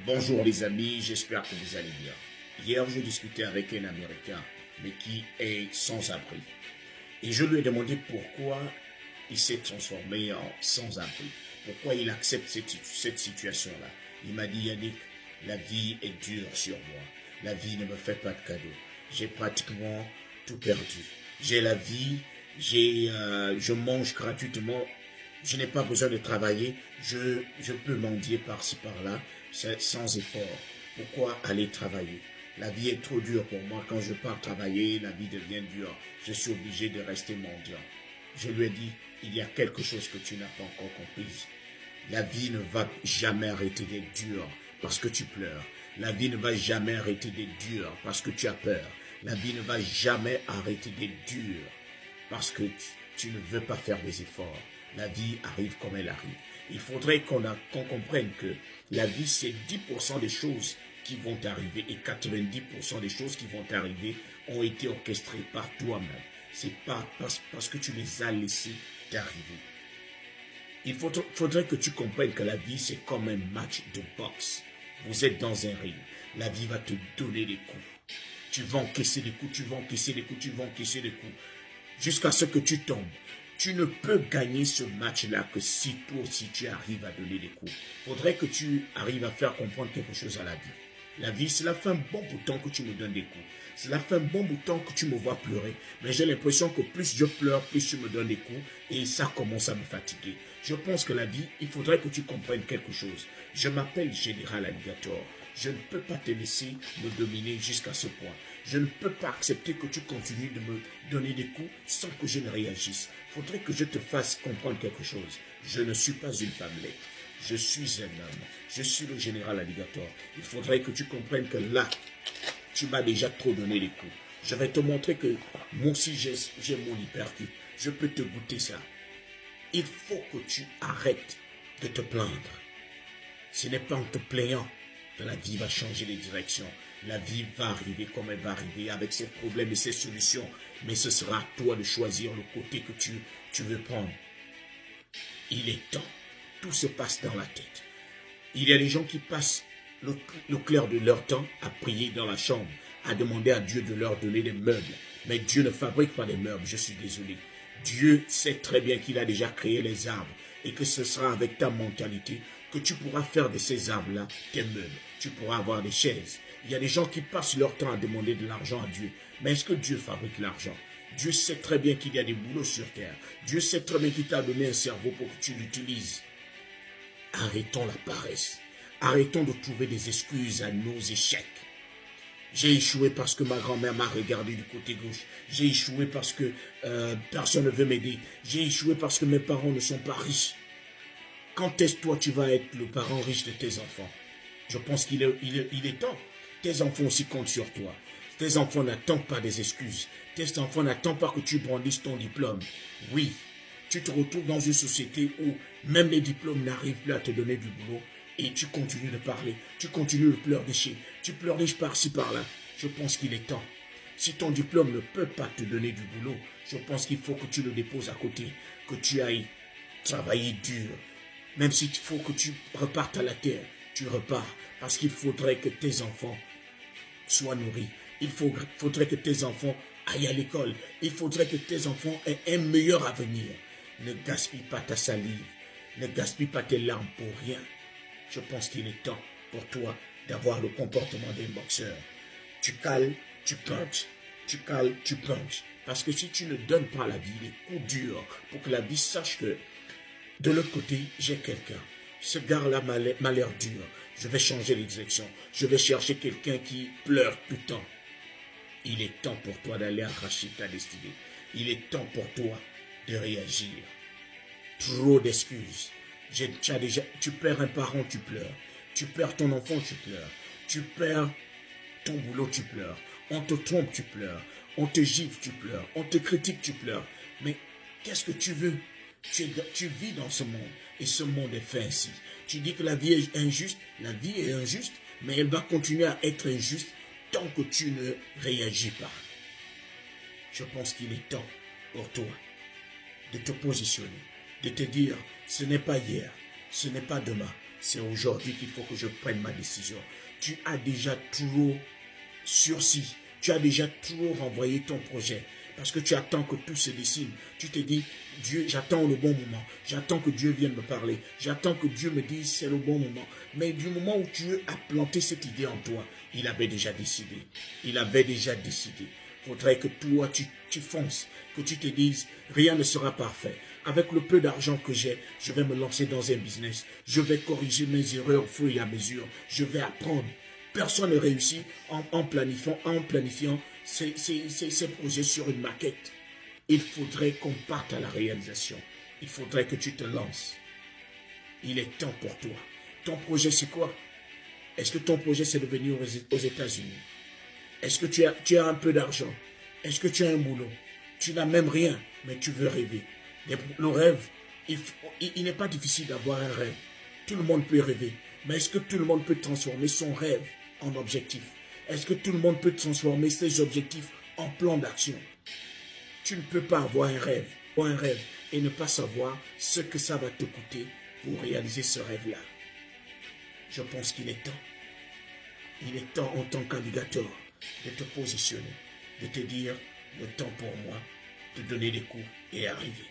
Bonjour les amis, j'espère que vous allez bien. Hier, je discutais avec un Américain, mais qui est sans abri. Et je lui ai demandé pourquoi il s'est transformé en sans-abri. Pourquoi il accepte cette situation-là. Il m'a dit, Yannick, la vie est dure sur moi. La vie ne me fait pas de cadeaux. J'ai pratiquement tout perdu. J'ai la vie, je mange gratuitement. Je n'ai pas besoin de travailler. Je peux mendier par-ci, par-là, sans effort. Pourquoi aller travailler? La vie est trop dure pour moi. Quand je pars travailler, la vie devient dure. Je suis obligé de rester mendiant. Je lui ai dit, il y a quelque chose que tu n'as pas encore compris. La vie ne va jamais arrêter d'être dure parce que tu pleures. La vie ne va jamais arrêter d'être dure parce que tu as peur. La vie ne va jamais arrêter d'être dure parce que tu ne veux pas faire des efforts. La vie arrive comme elle arrive. Il faudrait qu'on comprenne que la vie, c'est 10% des choses qui vont arriver et 90% des choses qui vont arriver ont été orchestrées par toi-même. C'est pas parce que tu les as laissées t'arriver. Il faudrait que tu comprennes que la vie, c'est comme un match de boxe. Vous êtes dans un ring. La vie va te donner des coups. Tu vas encaisser des coups, tu vas encaisser des coups, tu vas encaisser des coups. Jusqu'à ce que tu tombes. Tu ne peux gagner ce match-là que si toi aussi tu arrives à donner des coups. Il faudrait que tu arrives à faire comprendre quelque chose à la vie. La vie, cela fait un bon bout de temps que tu me donnes des coups. Cela fait un bon bout de temps que tu me vois pleurer. Mais j'ai l'impression que plus je pleure, plus tu me donnes des coups. Et ça commence à me fatiguer. Je pense que la vie, il faudrait que tu comprennes quelque chose. Je m'appelle Général Alligator. Je ne peux pas te laisser me dominer jusqu'à ce point. Je ne peux pas accepter que tu continues de me donner des coups sans que je ne réagisse. Il faudrait que je te fasse comprendre quelque chose. Je ne suis pas une femmelette. Je suis un homme. Je suis le général Alligator. Il faudrait que tu comprennes que là, tu m'as déjà trop donné des coups. Je vais te montrer que moi aussi j'ai mon hypercute. Je peux te goûter ça. Il faut que tu arrêtes de te plaindre. Ce n'est pas en te plaignant que la vie va changer les directions. La vie va arriver comme elle va arriver avec ses problèmes et ses solutions. Mais ce sera à toi de choisir le côté que tu veux prendre. Il est temps. Tout se passe dans la tête. Il y a des gens qui passent le clair de leur temps à prier dans la chambre, à demander à Dieu de leur donner des meubles. Mais Dieu ne fabrique pas des meubles, je suis désolé. Dieu sait très bien qu'il a déjà créé les arbres et que ce sera avec ta mentalité que tu pourras faire de ces arbres-là tes meubles. Tu pourras avoir des chaises. Il y a des gens qui passent leur temps à demander de l'argent à Dieu. Mais est-ce que Dieu fabrique l'argent? Dieu sait très bien qu'il y a des boulots sur terre. Dieu sait très bien qu'il t'a donné un cerveau pour que tu l'utilises. Arrêtons la paresse. Arrêtons de trouver des excuses à nos échecs. J'ai échoué parce que ma grand-mère m'a regardé du côté gauche. J'ai échoué parce que personne ne veut m'aider. J'ai échoué parce que mes parents ne sont pas riches. Quand est-ce que toi tu vas être le parent riche de tes enfants? Je pense qu'il est temps. Tes enfants aussi comptent sur toi. Tes enfants n'attendent pas des excuses. Tes enfants n'attendent pas que tu brandisses ton diplôme. Oui, tu te retrouves dans une société où même les diplômes n'arrivent plus à te donner du boulot et tu continues de parler, tu continues de pleurnicher, tu pleurniches par-ci par-là. Je pense qu'il est temps. Si ton diplôme ne peut pas te donner du boulot, je pense qu'il faut que tu le déposes à côté, que tu ailles travailler dur. Même s'il faut que tu repartes à la terre, tu repars parce qu'il faudrait que tes enfants soient nourris. Il faudrait que tes enfants aillent à l'école. Il faudrait que tes enfants aient un meilleur avenir. Ne gaspille pas ta salive. Ne gaspille pas tes larmes pour rien. Je pense qu'il est temps pour toi d'avoir le comportement d'un boxeur. Tu cales, tu punches. Tu cales, tu punches. Parce que si tu ne donnes pas à la vie des coups durs pour que la vie sache que de l'autre côté, j'ai quelqu'un. Ce gars-là m'a l'air dur. Je vais changer les directions. Je vais chercher quelqu'un qui pleure tout le temps. Il est temps pour toi d'aller arracher ta destinée. Il est temps pour toi de réagir. Trop d'excuses. Tu perds un parent, tu pleures. Tu perds ton enfant, tu pleures. Tu perds ton boulot, tu pleures. On te trompe, tu pleures. On te gifle, tu pleures. On te critique, tu pleures. Mais qu'est-ce que tu veux? Tu vis dans ce monde et ce monde est fait ainsi. Tu dis que la vie est injuste, mais elle va continuer à être injuste tant que tu ne réagis pas. Je pense qu'il est temps pour toi de te positionner, de te dire, ce n'est pas hier, ce n'est pas demain, C'est aujourd'hui qu'il faut que je prenne ma décision. Tu as déjà trop sursis. Tu as déjà trop renvoyé ton projet. Parce que tu attends que tout se dessine. Tu te dis, Dieu, j'attends le bon moment. J'attends que Dieu vienne me parler. J'attends que Dieu me dise, c'est le bon moment. Mais du moment où Dieu a planté cette idée en toi, il avait déjà décidé. Il avait déjà décidé. Il faudrait que toi, tu fonces. Que tu te dises, rien ne sera parfait. Avec le peu d'argent que j'ai, je vais me lancer dans un business. Je vais corriger mes erreurs au fur et à mesure. Je vais apprendre. Personne ne réussit en planifiant ces projets sur une maquette. Il faudrait qu'on parte à la réalisation. Il faudrait que tu te lances. Il est temps pour toi. Ton projet, c'est quoi? Est-ce que ton projet, c'est de venir aux États-Unis? Est-ce que tu as un peu d'argent? Est-ce que tu as un boulot? Tu n'as même rien, mais tu veux rêver. Le rêve, il n'est pas difficile d'avoir un rêve. Tout le monde peut rêver. Mais est-ce que tout le monde peut transformer son rêve en objectif? Est-ce que tout le monde peut transformer ses objectifs en plan d'action? Tu ne peux pas avoir un rêve et ne pas savoir ce que ça va te coûter pour réaliser ce rêve-là. Je pense qu'il est temps. Il est temps en tant qu'alligator de te positionner, de te dire le temps pour moi de donner des coups et arriver.